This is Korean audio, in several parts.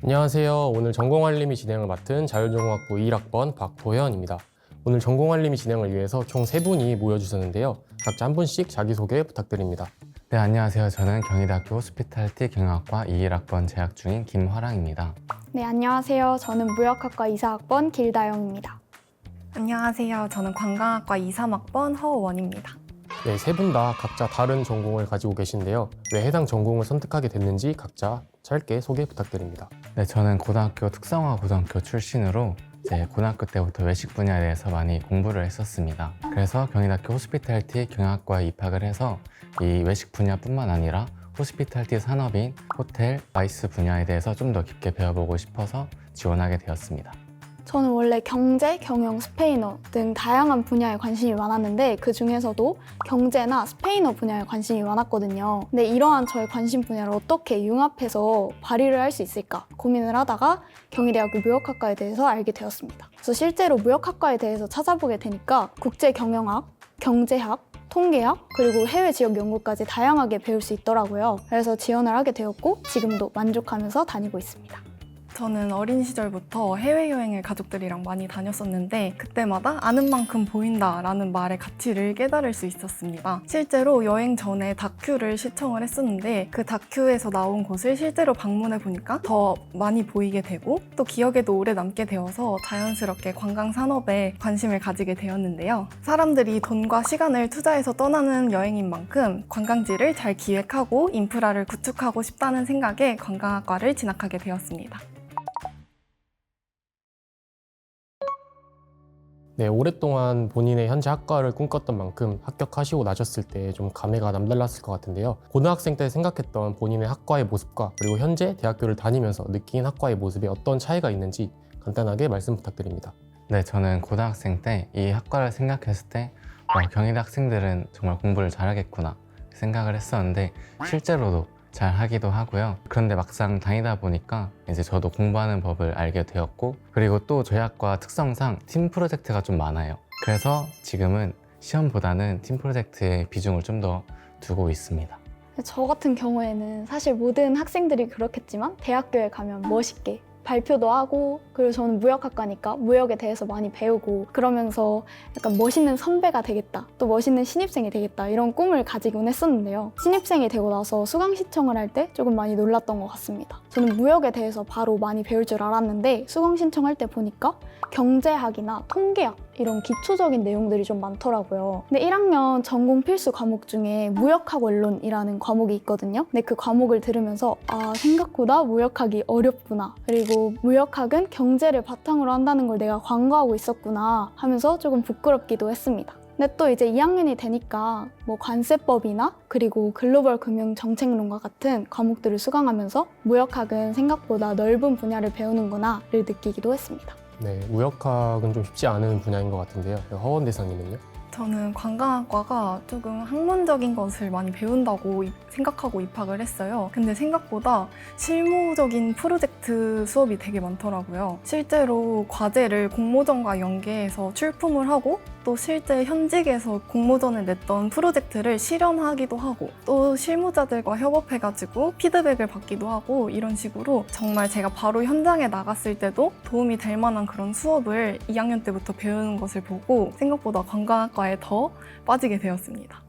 안녕하세요. 오늘 전공알림이 진행을 맡은 자율전공학부 21학번 박도현입니다. 오늘 전공알림이 진행을 위해서 총 3분이 모여주셨는데요. 각자 한 분씩 자기소개 부탁드립니다. 네, 안녕하세요. 저는 경희대학교 호스피탈리티 경영학과 21학번 재학 중인 김화랑입니다. 네, 안녕하세요. 저는 무역학과 24학번 길다영입니다. 안녕하세요. 저는 관광학과 23학번 허원입니다. 네, 3분 다 각자 다른 전공을 가지고 계신데요. 왜 해당 전공을 선택하게 됐는지 각자 짧게 소개 부탁드립니다. 네, 저는 고등학교 특성화 고등학교 출신으로 고등학교 때부터 외식 분야에 대해서 많이 공부를 했었습니다. 그래서 경희대학교 호스피탈리티 경영학과에 입학을 해서 이 외식 분야뿐만 아니라 호스피탈리티 산업인 호텔, 바이스 분야에 대해서 좀 더 깊게 배워보고 싶어서 지원하게 되었습니다. 저는 원래 경제, 경영, 스페인어 등 다양한 분야에 관심이 많았는데 그 중에서도 경제나 스페인어 분야에 관심이 많았거든요. 근데 이러한 저의 관심 분야를 어떻게 융합해서 발휘를 할 수 있을까 고민을 하다가 경희대학교 무역학과에 대해서 알게 되었습니다. 그래서 실제로 무역학과에 대해서 찾아보게 되니까 국제경영학, 경제학, 통계학, 그리고 해외 지역 연구까지 다양하게 배울 수 있더라고요. 그래서 지원을 하게 되었고 지금도 만족하면서 다니고 있습니다. 저는 어린 시절부터 해외여행을 가족들이랑 많이 다녔었는데 그때마다 아는 만큼 보인다라는 말의 가치를 깨달을 수 있었습니다. 실제로 여행 전에 다큐를 시청을 했었는데 그 다큐에서 나온 곳을 실제로 방문해 보니까 더 많이 보이게 되고 또 기억에도 오래 남게 되어서 자연스럽게 관광 산업에 관심을 가지게 되었는데요. 사람들이 돈과 시간을 투자해서 떠나는 여행인 만큼 관광지를 잘 기획하고 인프라를 구축하고 싶다는 생각에 관광학과를 진학하게 되었습니다. 네, 오랫동안 본인의 현재 학과를 꿈꿨던 만큼 합격하시고 나셨을 때 좀 감회가 남달랐을 것 같은데요. 고등학생 때 생각했던 본인의 학과의 모습과 그리고 현재 대학교를 다니면서 느낀 학과의 모습에 어떤 차이가 있는지 간단하게 말씀 부탁드립니다. 네, 저는 고등학생 때 이 학과를 생각했을 때 경희대 학생들은 정말 공부를 잘하겠구나 생각을 했었는데 실제로도 잘 하기도 하고요. 그런데 막상 다니다 보니까 이제 저도 공부하는 법을 알게 되었고 그리고 또 저희 학과 특성상 팀 프로젝트가 좀 많아요. 그래서 지금은 시험보다는 팀 프로젝트에 비중을 좀 더 두고 있습니다. 저 같은 경우에는 사실 모든 학생들이 그렇겠지만 대학교에 가면 멋있게 발표도 하고 그리고 저는 무역학과니까 무역에 대해서 많이 배우고 그러면서 약간 멋있는 선배가 되겠다 또 멋있는 신입생이 되겠다 이런 꿈을 가지곤 했었는데요. 신입생이 되고 나서 수강 신청을 할 때 조금 많이 놀랐던 것 같습니다. 저는 무역에 대해서 바로 많이 배울 줄 알았는데 수강 신청할 때 보니까 경제학이나 통계학 이런 기초적인 내용들이 좀 많더라고요. 근데 1학년 전공 필수 과목 중에 무역학 원론이라는 과목이 있거든요. 근데 그 과목을 들으면서 생각보다 무역학이 어렵구나. 그리고 무역학은 경제를 바탕으로 한다는 걸 내가 간과하고 있었구나 하면서 조금 부끄럽기도 했습니다. 근데 또 이제 2학년이 되니까 관세법이나 그리고 글로벌 금융 정책론과 같은 과목들을 수강하면서 무역학은 생각보다 넓은 분야를 배우는구나를 느끼기도 했습니다. 네, 무역학은 좀 쉽지 않은 분야인 것 같은데요. 허원 대사님은요? 저는 관광학과가 조금 학문적인 것을 많이 배운다고 생각하고 입학을 했어요. 근데 생각보다 실무적인 프로젝트 수업이 되게 많더라고요. 실제로 과제를 공모전과 연계해서 출품을 하고 또 실제 현직에서 공모전을 냈던 프로젝트를 실현하기도 하고 또 실무자들과 협업해가지고 피드백을 받기도 하고 이런 식으로 정말 제가 바로 현장에 나갔을 때도 도움이 될 만한 그런 수업을 2학년 때부터 배우는 것을 보고 생각보다 관광학과에 더 빠지게 되었습니다.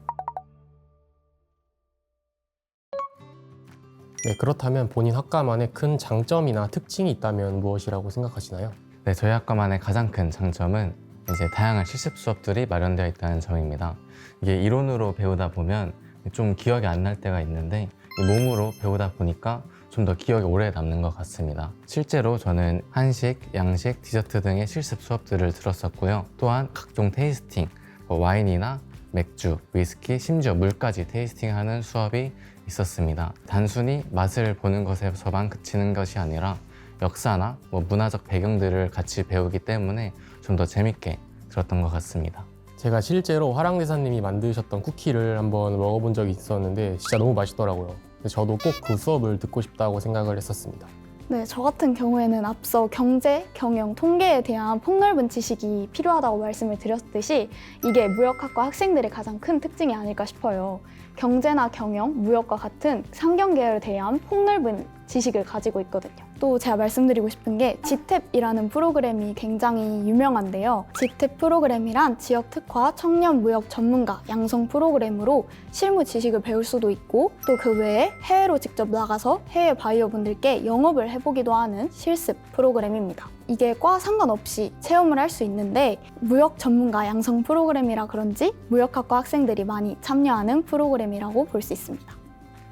네, 그렇다면 본인 학과만의 큰 장점이나 특징이 있다면 무엇이라고 생각하시나요? 네, 저희 학과만의 가장 큰 장점은 이제 다양한 실습 수업들이 마련되어 있다는 점입니다. 이게 이론으로 배우다 보면 좀 기억이 안 날 때가 있는데 이 몸으로 배우다 보니까 좀 더 기억에 오래 남는 것 같습니다. 실제로 저는 한식, 양식, 디저트 등의 실습 수업들을 들었었고요. 또한 각종 테이스팅, 와인이나 맥주, 위스키, 심지어 물까지 테이스팅하는 수업이 있었습니다. 단순히 맛을 보는 것에서만 그치는 것이 아니라 역사나 문화적 배경들을 같이 배우기 때문에 좀 더 재밌게 들었던 것 같습니다. 제가 실제로 화랑대사님이 만드셨던 쿠키를 한번 먹어본 적이 있었는데 진짜 너무 맛있더라고요. 저도 꼭 그 수업을 듣고 싶다고 생각을 했었습니다. 네, 저 같은 경우에는 앞서 경제, 경영, 통계에 대한 폭넓은 지식이 필요하다고 말씀을 드렸듯이 이게 무역학과 학생들의 가장 큰 특징이 아닐까 싶어요. 경제나 경영, 무역과 같은 상경 계열에 대한 폭넓은 지식을 가지고 있거든요. 또 제가 말씀드리고 싶은 게 GTAP이라는 프로그램이 굉장히 유명한데요. GTAP 프로그램이란 지역 특화 청년 무역 전문가 양성 프로그램으로 실무 지식을 배울 수도 있고 또 그 외에 해외로 직접 나가서 해외 바이어분들께 영업을 해보기도 하는 실습 프로그램입니다. 이게 과 상관없이 체험을 할 수 있는데 무역 전문가 양성 프로그램이라 그런지 무역학과 학생들이 많이 참여하는 프로그램이라고 볼 수 있습니다.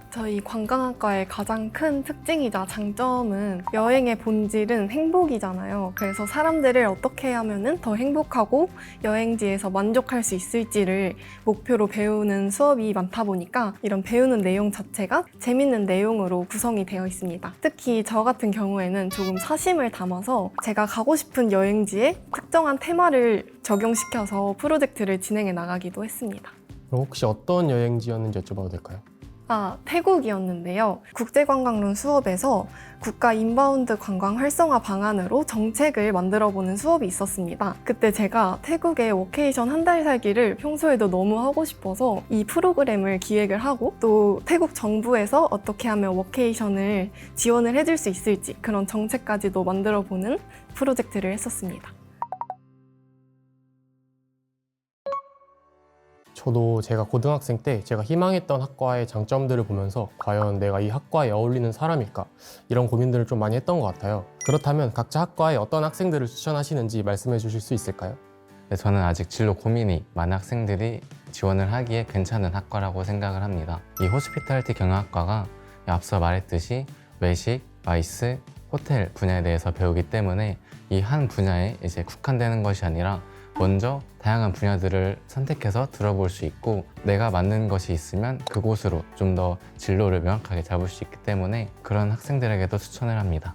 저희 관광학과의 가장 큰 특징이자 장점은 여행의 본질은 행복이잖아요. 그래서 사람들을 어떻게 하면 더 행복하고 여행지에서 만족할 수 있을지를 목표로 배우는 수업이 많다 보니까 이런 배우는 내용 자체가 재밌는 내용으로 구성이 되어 있습니다. 특히 저 같은 경우에는 조금 사심을 담아서 제가 가고 싶은 여행지에 특정한 테마를 적용시켜서 프로젝트를 진행해 나가기도 했습니다. 그럼 혹시 어떤 여행지였는지 여쭤봐도 될까요? 태국이었는데요. 국제관광론 수업에서 국가 인바운드 관광 활성화 방안으로 정책을 만들어보는 수업이 있었습니다. 그때 제가 태국에 워케이션 한 달 살기를 평소에도 너무 하고 싶어서 이 프로그램을 기획을 하고 또 태국 정부에서 어떻게 하면 워케이션을 지원을 해줄 수 있을지 그런 정책까지도 만들어보는 프로젝트를 했었습니다. 저도 제가 고등학생 때 제가 희망했던 학과의 장점들을 보면서 과연 내가 이 학과에 어울리는 사람일까? 이런 고민들을 좀 많이 했던 것 같아요. 그렇다면 각자 학과에 어떤 학생들을 추천하시는지 말씀해 주실 수 있을까요? 네, 저는 아직 진로 고민이 많은 학생들이 지원을 하기에 괜찮은 학과라고 생각을 합니다. 이 호스피탈리티 경영학과가 앞서 말했듯이 외식, 와이스, 호텔 분야에 대해서 배우기 때문에 이 한 분야에 이제 국한되는 것이 아니라 먼저 다양한 분야들을 선택해서 들어볼 수 있고 내가 맞는 것이 있으면 그곳으로 좀 더 진로를 명확하게 잡을 수 있기 때문에 그런 학생들에게도 추천을 합니다.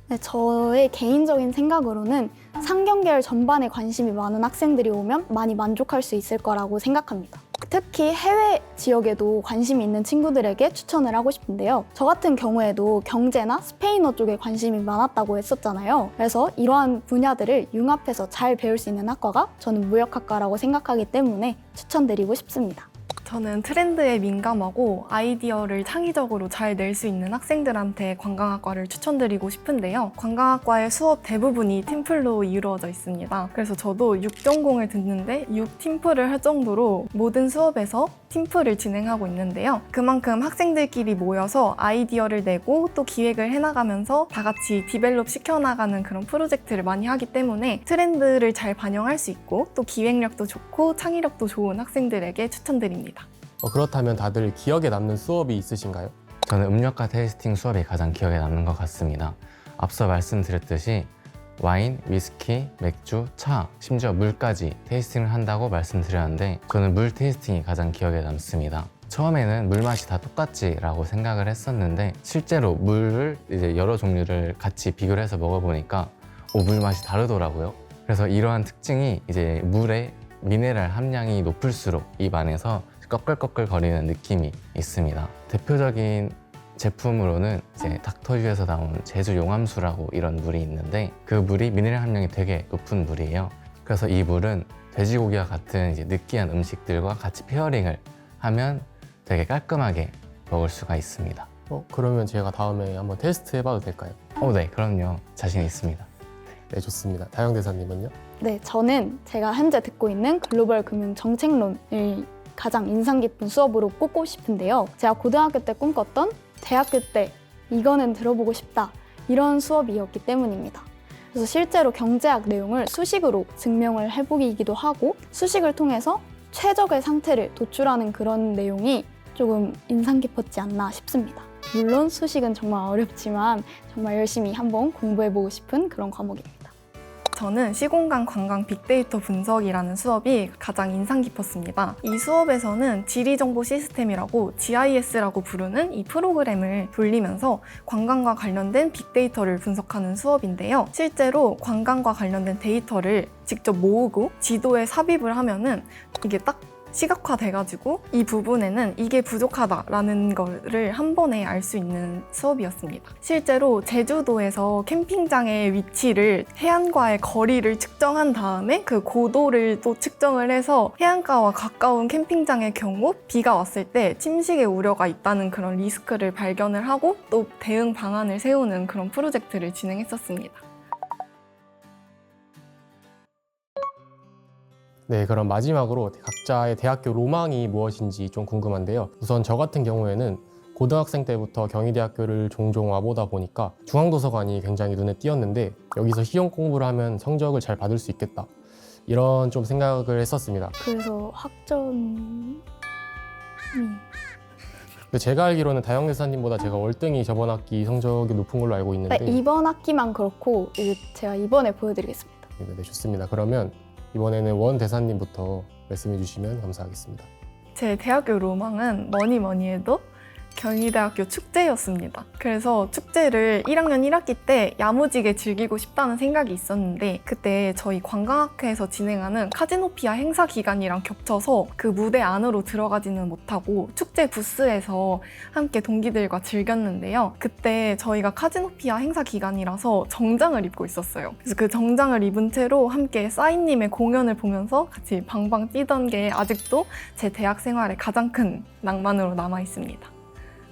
네, 저의 개인적인 생각으로는 상경계열 전반에 관심이 많은 학생들이 오면 많이 만족할 수 있을 거라고 생각합니다. 특히 해외 지역에도 관심이 있는 친구들에게 추천을 하고 싶은데요. 저 같은 경우에도 경제나 스페인어 쪽에 관심이 많았다고 했었잖아요. 그래서 이러한 분야들을 융합해서 잘 배울 수 있는 학과가 저는 무역학과라고 생각하기 때문에 추천드리고 싶습니다. 저는 트렌드에 민감하고 아이디어를 창의적으로 잘 낼 수 있는 학생들한테 관광학과를 추천드리고 싶은데요. 관광학과의 수업 대부분이 팀플로 이루어져 있습니다. 그래서 저도 6전공을 듣는데 6팀플을 할 정도로 모든 수업에서 팀플을 진행하고 있는데요. 그만큼 학생들끼리 모여서 아이디어를 내고 또 기획을 해나가면서 다 같이 디벨롭 시켜나가는 그런 프로젝트를 많이 하기 때문에 트렌드를 잘 반영할 수 있고 또 기획력도 좋고 창의력도 좋은 학생들에게 추천드립니다. 그렇다면 다들 기억에 남는 수업이 있으신가요? 저는 음료과 테이스팅 수업이 가장 기억에 남는 것 같습니다. 앞서 말씀드렸듯이 와인, 위스키, 맥주, 차, 심지어 물까지 테이스팅을 한다고 말씀드렸는데 저는 물 테이스팅이 가장 기억에 남습니다. 처음에는 물 맛이 다 똑같지라고 생각을 했었는데 실제로 물을 이제 여러 종류를 같이 비교를 해서 먹어보니까 물 맛이 다르더라고요. 그래서 이러한 특징이 이제 물의 미네랄 함량이 높을수록 입 안에서 꺼끌꺼끌 거리는 느낌이 있습니다. 대표적인 제품으로는 이제 닥터유에서 나온 제주 용암수라고 이런 물이 있는데 그 물이 미네랄 함량이 되게 높은 물이에요. 그래서 이 물은 돼지고기와 같은 이제 느끼한 음식들과 같이 페어링을 하면 되게 깔끔하게 먹을 수가 있습니다. 그러면 제가 다음에 한번 테스트 해봐도 될까요? 네, 그럼요. 자신 있습니다. 네, 좋습니다. 다영 대사님은요? 네, 저는 제가 현재 듣고 있는 글로벌 금융 정책론을 가장 인상 깊은 수업으로 꼽고 싶은데요. 제가 고등학교 때 꿈꿨던 대학교 때 이거는 들어보고 싶다 이런 수업이었기 때문입니다. 그래서 실제로 경제학 내용을 수식으로 증명을 해보기도 하고 수식을 통해서 최적의 상태를 도출하는 그런 내용이 조금 인상 깊었지 않나 싶습니다. 물론 수식은 정말 어렵지만 정말 열심히 한번 공부해보고 싶은 그런 과목입니다. 저는 시공간 관광 빅데이터 분석이라는 수업이 가장 인상 깊었습니다. 이 수업에서는 지리정보 시스템이라고 GIS라고 부르는 이 프로그램을 돌리면서 관광과 관련된 빅데이터를 분석하는 수업인데요. 실제로 관광과 관련된 데이터를 직접 모으고 지도에 삽입을 하면은 이게 딱 시각화돼가지고 이 부분에는 이게 부족하다라는 거를 한 번에 알 수 있는 수업이었습니다. 실제로 제주도에서 캠핑장의 위치를 해안과의 거리를 측정한 다음에 그 고도를 또 측정을 해서 해안가와 가까운 캠핑장의 경우 비가 왔을 때 침식의 우려가 있다는 그런 리스크를 발견을 하고 또 대응 방안을 세우는 그런 프로젝트를 진행했었습니다. 네, 그럼 마지막으로 각자의 대학교 로망이 무엇인지 좀 궁금한데요. 우선 저 같은 경우에는 고등학생 때부터 경희대학교를 종종 와보다 보니까 중앙도서관이 굉장히 눈에 띄었는데 여기서 시험 공부를 하면 성적을 잘 받을 수 있겠다. 이런 좀 생각을 했었습니다. 그래서 학점이 근데 제가 알기로는 다영대사님보다 제가 월등히 저번 학기 성적이 높은 걸로 알고 있는데 이번 학기만 그렇고 이제 제가 이번에 보여드리겠습니다. 네, 좋습니다. 그러면 이번에는 원 대사님부터 말씀해 주시면 감사하겠습니다. 제 대학교 로망은 뭐니 해도 경희대학교 축제였습니다. 그래서 축제를 1학년 1학기 때 야무지게 즐기고 싶다는 생각이 있었는데 그때 저희 관광학회에서 진행하는 카지노피아 행사 기간이랑 겹쳐서 그 무대 안으로 들어가지는 못하고 축제 부스에서 함께 동기들과 즐겼는데요. 그때 저희가 카지노피아 행사 기간이라서 정장을 입고 있었어요. 그래서 그 정장을 입은 채로 함께 싸이님의 공연을 보면서 같이 방방 뛰던 게 아직도 제 대학 생활의 가장 큰 낭만으로 남아 있습니다.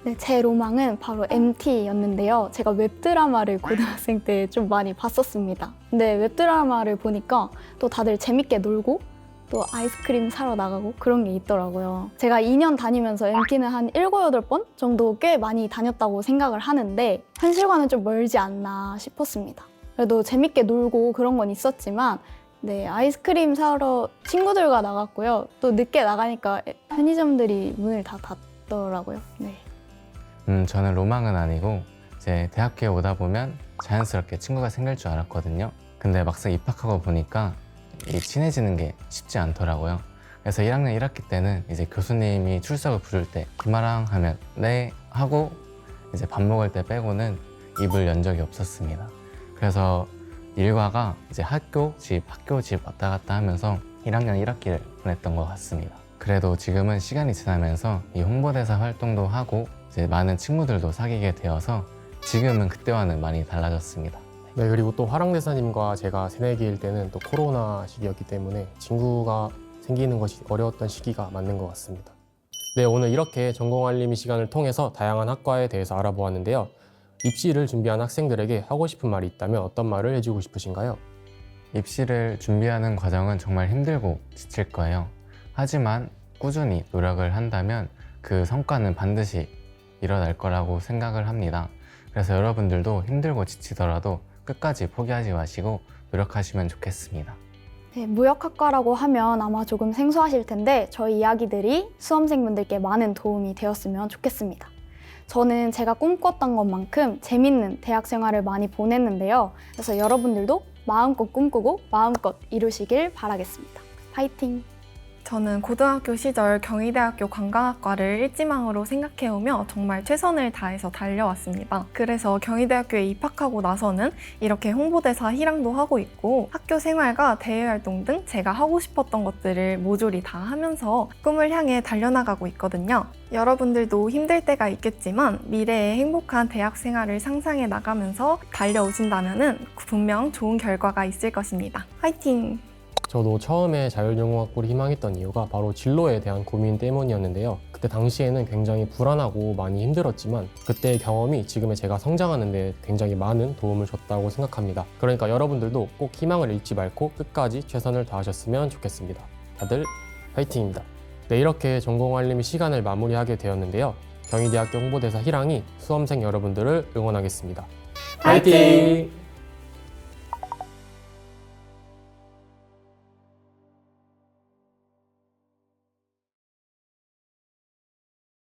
네, 제 로망은 바로 MT였는데요. 제가 웹드라마를 고등학생 때 좀 많이 봤었습니다. 근데 웹드라마를 보니까 또 다들 재밌게 놀고 또 아이스크림 사러 나가고 그런 게 있더라고요. 제가 2년 다니면서 MT는 한 7, 8번 정도 꽤 많이 다녔다고 생각을 하는데 현실과는 좀 멀지 않나 싶었습니다. 그래도 재밌게 놀고 그런 건 있었지만 네, 아이스크림 사러 친구들과 나갔고요. 또 늦게 나가니까 편의점들이 문을 다 닫더라고요. 네. 저는 로망은 아니고 이제 대학교에 오다 보면 자연스럽게 친구가 생길 줄 알았거든요. 근데 막상 입학하고 보니까 친해지는 게 쉽지 않더라고요. 그래서 1학년 1학기 때는 이제 교수님이 출석을 부를 때 김아랑 하면 네 하고 이제 밥 먹을 때 빼고는 입을 연 적이 없었습니다. 그래서 일과가 이제 학교 집 왔다 갔다 하면서 1학년 1학기를 보냈던 것 같습니다. 그래도 지금은 시간이 지나면서 이 홍보대사 활동도 하고 이제 많은 친구들도 사귀게 되어서 지금은 그때와는 많이 달라졌습니다. 네, 그리고 또 화랑대사님과 제가 새내기일 때는 또 코로나 시기였기 때문에 친구가 생기는 것이 어려웠던 시기가 맞는 것 같습니다. 네, 오늘 이렇게 전공 알림이 시간을 통해서 다양한 학과에 대해서 알아보았는데요. 입시를 준비한 학생들에게 하고 싶은 말이 있다면 어떤 말을 해주고 싶으신가요? 입시를 준비하는 과정은 정말 힘들고 지칠 거예요. 하지만 꾸준히 노력을 한다면 그 성과는 반드시 일어날 거라고 생각을 합니다. 그래서 여러분들도 힘들고 지치더라도 끝까지 포기하지 마시고 노력하시면 좋겠습니다. 네, 무역학과라고 하면 아마 조금 생소하실 텐데 저희 이야기들이 수험생분들께 많은 도움이 되었으면 좋겠습니다. 저는 제가 꿈꿨던 것만큼 재밌는 대학 생활을 많이 보냈는데요. 그래서 여러분들도 마음껏 꿈꾸고 마음껏 이루시길 바라겠습니다. 파이팅! 저는 고등학교 시절 경희대학교 관광학과를 일지망으로 생각해오며 정말 최선을 다해서 달려왔습니다. 그래서 경희대학교에 입학하고 나서는 이렇게 홍보대사 희랑도 하고 있고 학교 생활과 대외활동 등 제가 하고 싶었던 것들을 모조리 다 하면서 꿈을 향해 달려나가고 있거든요. 여러분들도 힘들 때가 있겠지만 미래의 행복한 대학 생활을 상상해 나가면서 달려오신다면 분명 좋은 결과가 있을 것입니다. 화이팅! 저도 처음에 자율전공학부를 희망했던 이유가 바로 진로에 대한 고민 때문이었는데요. 그때 당시에는 굉장히 불안하고 많이 힘들었지만 그때의 경험이 지금의 제가 성장하는 데 굉장히 많은 도움을 줬다고 생각합니다. 그러니까 여러분들도 꼭 희망을 잃지 말고 끝까지 최선을 다하셨으면 좋겠습니다. 다들 화이팅입니다. 네, 이렇게 전공 알림이 시간을 마무리하게 되었는데요. 경희대학교 홍보대사 희랑이 수험생 여러분들을 응원하겠습니다. 화이팅!